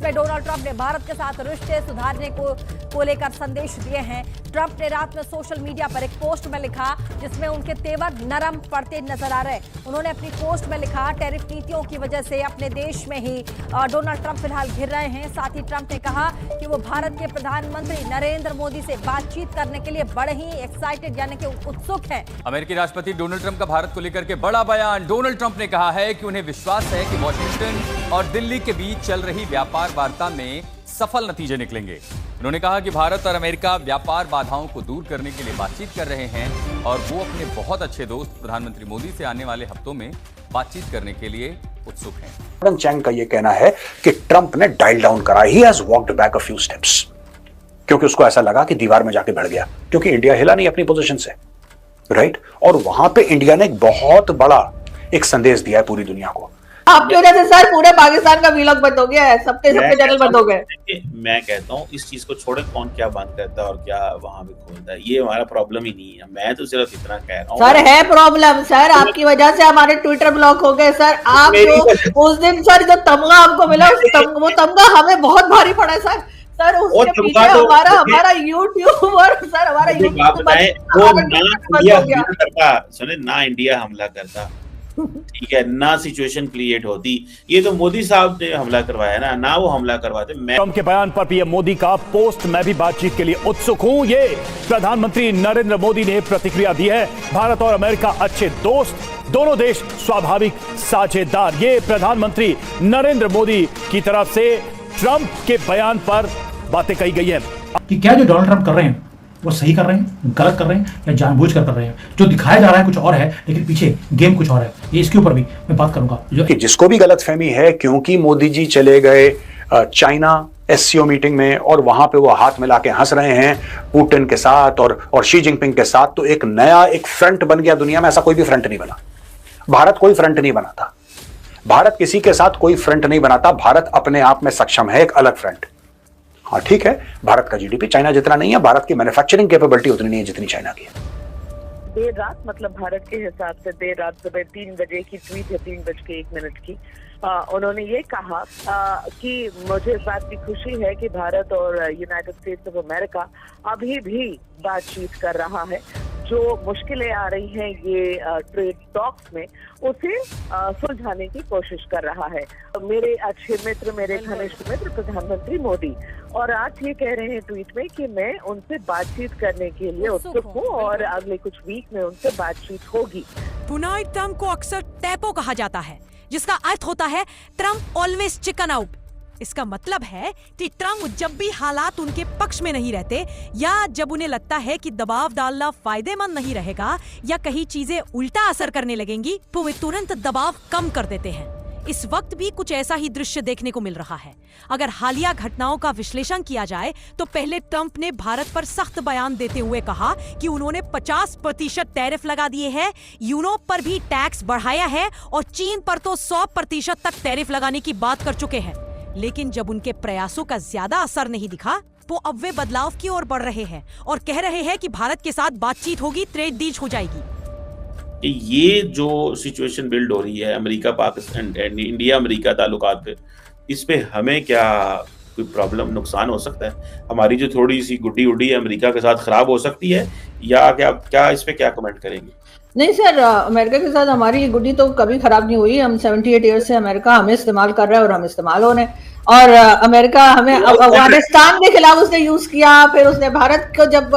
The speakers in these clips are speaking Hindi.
जिसमें डोनाल्ड ट्रंप ने भारत के साथ रिश्ते सुधारने को लेकर संदेश दिए हैं। ट्रंप ने रात में सोशल मीडिया पर एक पोस्ट में लिखा जिसमें उनके तेवर नरम पड़ते नजर आ रहे। उन्होंने अपनी पोस्ट में लिखा, टैरिफ नीतियों की वजह से अपने देश में ही डोनाल्ड ट्रंप फिलहाल घिर रहे हैं। साथ ही ट्रंप ने कहा कि वो भारत के प्रधानमंत्री नरेंद्र मोदी से बातचीत करने के लिए बड़े ही एक्साइटेड यानी कि उत्सुक हैं। अमेरिकी राष्ट्रपति डोनाल्ड ट्रंप का भारत को लेकर के बड़ा बयान। डोनाल्ड ट्रंप ने कहा है कि उन्हें विश्वास है कि वॉशिंगटन और दिल्ली के बीच चल रही व्यापार वार्ता में सफल नतीजे निकलेंगे। उन्होंने कहा कि भारत और अमेरिका व्यापार बाधाओं को दूर करने के लिए बातचीत कर रहे हैं और वो अपने बहुत अच्छे दोस्त प्रधानमंत्री मोदी से आने वाले हफ्तों में बातचीत करने के लिए उत्सुक हैं। गॉर्डन चैंग का यह कहना है कि ट्रंप ने डायल डाउन करा, he has walked back a few steps, क्योंकि उसको ऐसा लगा कि दीवार में जाके भिड़ गया, क्योंकि इंडिया हिला नहीं अपनी पोजीशन से, राइट। और वहां पे इंडिया ने एक बहुत बड़ा एक संदेश दिया है पूरी दुनिया को। आपकी वजह से सर पूरे पाकिस्तान का वीलॉग बंद हो गया है, सबके चैनल बंद हो गए। मैं कहता हूँ इस चीज को छोड़े कौन क्या बंद करता है और क्या वहां पे खोलता है, ये हमारा प्रॉब्लम ही नहीं है। मैं तो सिर्फ इतना कह रहा हूँ सर, है प्रॉब्लम सर, आपकी वजह से हमारे ट्विटर ब्लॉक हो गए सर। आप जो उस दिन सर जो तमगा आपको मिला वो तमगा हमें बहुत भारी पड़ा सर। सर उसके पीछे हमारा यूट्यूबर सर, हमारा सुने ना इंडिया हमला करता, ठीक है, ना सिचुएशन क्रिएट होती। ये तो मोदी साहब ने हमला करवाया ना वो हमला करवाते। ट्रंप के बयान पर पीएम मोदी का पोस्ट, मैं भी बातचीत के लिए उत्सुक हूं, ये प्रधानमंत्री नरेंद्र मोदी ने प्रतिक्रिया दी है। भारत और अमेरिका अच्छे दोस्त, दोनों देश स्वाभाविक साझेदार। ये प्रधानमंत्री नरेंद्र मोदी की तरफ से ट्रंप के बयान पर बातें कही गई है कि क्या जो डोनाल्ड ट्रंप कर रहे हैं वो सही कर रहे हैं, गलत कर रहे हैं या जानबूझकर कर रहे हैं। जो दिखाया जा रहा है कुछ और है लेकिन पीछे गेम कुछ और है। ये इसके ऊपर भी मैं बात करूंगा। कि जिसको भी गलतफहमी है, क्योंकि मोदी जी चले गए चाइना एससीओ मीटिंग में और वहां पे वो हाथ मिला के हंस रहे हैं पुतिन के साथ और शी जिनपिंग के साथ, तो एक नया एक फ्रंट बन गया दुनिया में। ऐसा कोई भी फ्रंट नहीं बना, भारत कोई फ्रंट नहीं बनाता, भारत किसी के साथ कोई फ्रंट नहीं बनाता। भारत अपने आप में सक्षम है एक अलग फ्रंट। हाँ ठीक है, भारत का जीडीपी चाइना जितना नहीं है, भारत की मैन्युफैक्चरिंग कैपेबिलिटी उतनी नहीं है जितनी चाइना की है। देर रात, मतलब भारत के हिसाब से देर रात सुबह 3 बजे की ट्वीट है, 3:01 की। उन्होंने ये कहा कि मुझे इस बात की खुशी है कि भारत और यूनाइटेड स्टेट्स ऑफ अमेरिका अभी भी बातचीत कर रहा है। जो मुश्किलें आ रही हैं ये ट्रेड टॉक्स में, उसे सुलझाने की कोशिश कर रहा है। मेरे अच्छे मित्र, मेरे घनिष्ठ मित्र प्रधानमंत्री मोदी, और आज ये कह रहे हैं ट्वीट में कि मैं उनसे बातचीत करने के लिए उत्सुक हूँ और अगले कुछ वीक में उनसे बातचीत होगी। डोनाल्ड ट्रंप को अक्सर टैपो कहा जाता है, जिसका अर्थ होता है ट्रंप ऑलवेज चिकन आउट। इसका मतलब है कि ट्रंप जब भी हालात उनके पक्ष में नहीं रहते या जब उन्हें लगता है कि दबाव डालना फायदेमंद नहीं रहेगा या कहीं चीजें उल्टा असर करने लगेंगी, तो वे तुरंत दबाव कम कर देते हैं। इस वक्त भी कुछ ऐसा ही दृश्य देखने को मिल रहा है। अगर हालिया घटनाओं का विश्लेषण किया जाए तो पहले ट्रंप ने भारत पर सख्त बयान देते हुए कहा कि उन्होंने 50% टैरिफ लगा दिए हैं, यूरोप पर भी टैक्स बढ़ाया है और चीन पर तो 100% तक टैरिफ लगाने की बात कर चुके हैं। लेकिन जब उनके प्रयासों का ज्यादा असर नहीं दिखा तो अब वे बदलाव की ओर बढ़ रहे हैं और कह रहे हैं कि भारत के साथ बातचीत होगी, ट्रेड डील हो जाएगी। ये जो सिचुएशन बिल्ड हो रही है अमेरिका पाकिस्तान इंडिया अमेरिका ताल्लुकात पे, इस पे हमें क्या कोई प्रॉब्लम नुकसान हो सकता है? हमारी जो थोड़ी सी गुड्डी उड्डी अमेरिका के साथ खराब हो सकती है या क्या इस पे क्या कमेंट करेंगे? नहीं सर, अमेरिका के साथ हमारी गुड्डी तो कभी खराब नहीं हुई। हम 78 ईयर से अमेरिका हमें इस्तेमाल कर रहा है और हम इस्तेमाल हो रहे हैं। और अमेरिका हमें अफगानिस्तान के खिलाफ उसने यूज किया, फिर उसने भारत को जब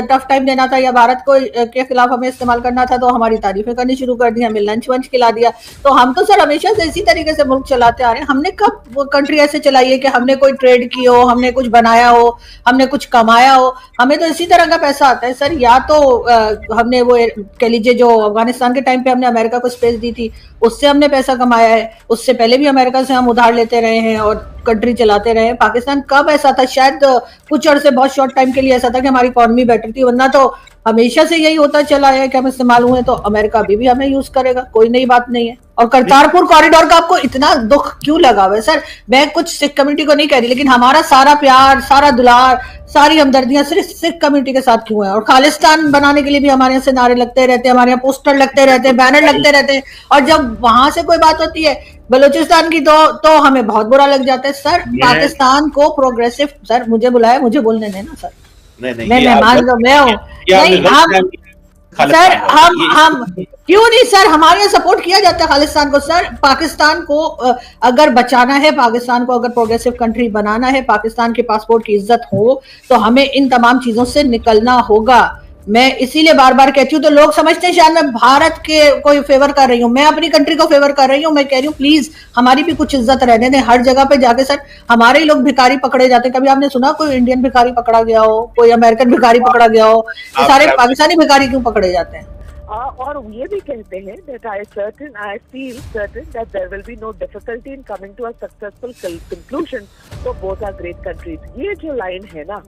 टफ टाइम देना था या भारत को के खिलाफ हमें इस्तेमाल करना था तो हमारी तारीफें करनी शुरू कर दी, हमें लंच वंच खिला दिया। तो हम तो सर हमेशा से इसी तरीके से मुल्क चलाते आ रहे हैं। हमने कब वो कंट्री ऐसे चलाई है कि हमने कोई ट्रेड की हो, हमने कुछ बनाया हो, हमने कुछ कमाया हो? हमें तो इसी तरह का पैसा आता है सर। या तो हमने वो कह लीजिए जो अफगानिस्तान के टाइम पे हमने अमेरिका को स्पेस दी थी, उससे हमने पैसा कमाया है। उससे पहले भी अमेरिका से हम उधार लेते रहे हैं और कंट्री चलाते रहे हैं। पाकिस्तान कब ऐसा था, शायद कुछ अर्से बहुत शॉर्ट टाइम के लिए ऐसा था कि हमारी इकोनॉमी बेटर थी, वरना तो हमेशा से यही होता चला है कि हम इस्तेमाल हुए तो अमेरिका अभी भी हमें यूज करेगा, कोई नई बात नहीं है। और करतारपुर कॉरिडोर का आपको इतना दुख क्यों लगा हुआ है सर? मैं कुछ सिख कम्युनिटी को नहीं कह रही, लेकिन हमारा सारा प्यार, सारा दुलार, सारी हमदर्दियां सिर्फ सिख कम्युनिटी के साथ क्यों है? और खालिस्तान बनाने के लिए भी हमारे यहाँ से नारे लगते रहते हैं, हमारे यहाँ पोस्टर लगते रहते हैं, बैनर लगते रहते हैं, और जब वहां से कोई बात होती है बलूचिस्तान की तो हमें बहुत बुरा लग जाता है सर। पाकिस्तान को प्रोग्रेसिव, सर मुझे बुलाया, मुझे बोलने देना सर। नहीं मैं मेहमान तो मैं हूँ। नहीं हम सर हम क्यों नहीं सर, हमारे यहाँ सपोर्ट किया जाता है खालिस्तान को सर। पाकिस्तान को अगर बचाना है, पाकिस्तान को अगर प्रोग्रेसिव कंट्री बनाना है, पाकिस्तान के पासपोर्ट की इज्जत हो, तो हमें इन तमाम चीजों से निकलना होगा। मैं इसीलिए बार बार कहती हूँ, तो लोग समझते हैं शायद मैं भारत के कोई फेवर कर रही हूँ, मैं अपनी कंट्री को फेवर कर रही हूँ। मैं कह रही हूँ प्लीज हमारी भी कुछ इज्जत रहने दें। हर जगह पे जाके सर हमारे ही लोग भिखारी पकड़े जाते हैं। कभी आपने सुना कोई इंडियन भिखारी पकड़ा गया हो, कोई अमेरिकन भिखारी पकड़ा गया हो? सारे पाकिस्तानी भिखारी क्यों पकड़े जाते हैं? और ये भी कहते हैं that I feel certain that there will be no difficulty in coming to a successful conclusion for both our great countries। ये जो लाइन है ना,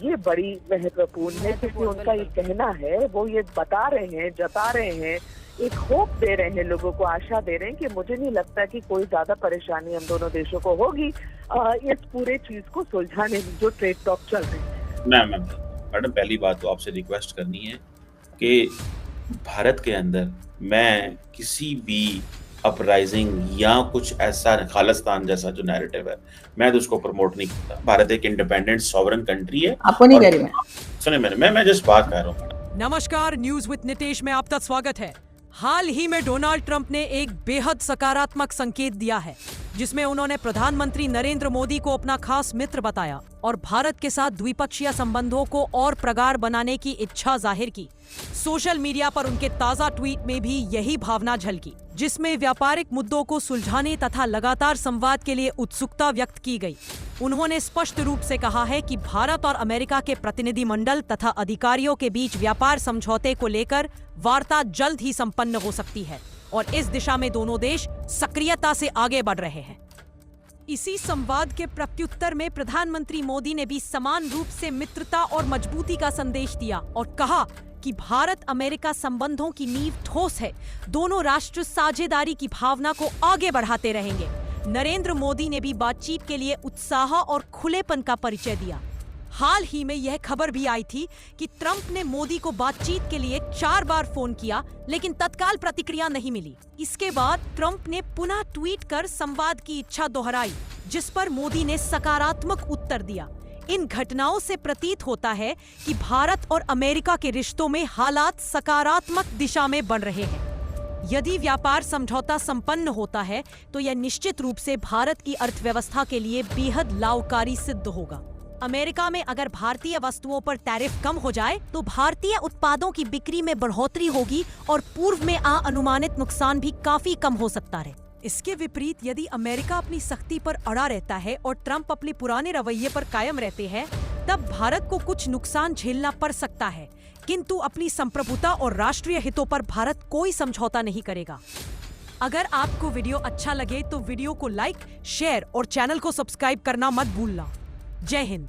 ये बड़ी महत्वपूर्ण है, क्योंकि उनका ये कहना है, वो ये बता रहे हैं, जता रहे हैं, एक होप दे रहे हैं, लोगों को आशा दे रहे हैं कि मुझे नहीं लगता कि कोई ज्यादा परेशानी हम दोनों देशों को होगी इस पूरे चीज को सुलझाने में जो ट्रेड टॉक चल रहे हैं। मैडम पहली बात तो आपसे रिक्वेस्ट करनी है कि भारत के अंदर मैं किसी भी अपराइजिंग या कुछ ऐसा खालिस्तान जैसा जो नैरेटिव है, मैं तो उसको प्रमोट नहीं करता। भारत एक इंडिपेंडेंट सॉवरन कंट्री है। आपको नहीं कह रही मैं। सुने मैं जस्ट बात कर रहा हूँ। नमस्कार, न्यूज विद नितेश में आपका स्वागत है। हाल ही में डोनाल्ड ट्रंप ने एक बेहद सकारात्मक संकेत दिया है, जिसमें उन्होंने प्रधानमंत्री नरेंद्र मोदी को अपना खास मित्र बताया और भारत के साथ द्विपक्षीय संबंधों को और प्रगाढ़ बनाने की इच्छा जाहिर की। सोशल मीडिया पर उनके ताजा ट्वीट में भी यही भावना झलकी, जिसमें व्यापारिक मुद्दों को सुलझाने तथा लगातार संवाद के लिए उत्सुकता व्यक्त की गई। उन्होंने स्पष्ट रूप से कहा है कि भारत और अमेरिका के प्रतिनिधिमंडल तथा अधिकारियों के बीच व्यापार समझौते को लेकर वार्ता जल्द ही संपन्न हो सकती है और इस दिशा में दोनों देश सक्रियता से आगे बढ़ रहे हैं। इसी संवाद के प्रत्युत्तर में प्रधानमंत्री मोदी ने भी समान रूप से मित्रता और मजबूती का संदेश दिया और कहा कि भारत अमेरिका संबंधों की नींव ठोस है, दोनों राष्ट्र साझेदारी की भावना को आगे बढ़ाते रहेंगे। नरेंद्र मोदी ने भी बातचीत के लिए उत्साह और खुलेपन का परिचय दिया। हाल ही में यह खबर भी आई थी कि ट्रंप ने मोदी को बातचीत के लिए 4 बार फोन किया, लेकिन तत्काल प्रतिक्रिया नहीं मिली। इसके बाद ट्रंप ने पुनः ट्वीट कर संवाद की इच्छा दोहराई, जिस पर मोदी ने सकारात्मक उत्तर दिया। इन घटनाओं से प्रतीत होता है कि भारत और अमेरिका के रिश्तों में हालात सकारात्मक दिशा में बढ़ रहे हैं। यदि व्यापार समझौता संपन्न होता है तो यह निश्चित रूप से भारत की अर्थव्यवस्था के लिए बेहद लाभकारी सिद्ध होगा। अमेरिका में अगर भारतीय वस्तुओं पर टैरिफ कम हो जाए तो भारतीय उत्पादों की बिक्री में बढ़ोतरी होगी और पूर्व में अनुमानित नुकसान भी काफी कम हो सकता है। इसके विपरीत यदि अमेरिका अपनी सख्ती पर अड़ा रहता है और ट्रंप अपने पुराने रवैये पर कायम रहते हैं, तब भारत को कुछ नुकसान झेलना पड़ सकता है, किंतु अपनी संप्रभुता और राष्ट्रीय हितों पर भारत कोई समझौता नहीं करेगा। अगर आपको वीडियो अच्छा लगे तो वीडियो को लाइक, शेयर और चैनल को सब्सक्राइब करना मत भूलना। जय हिंद।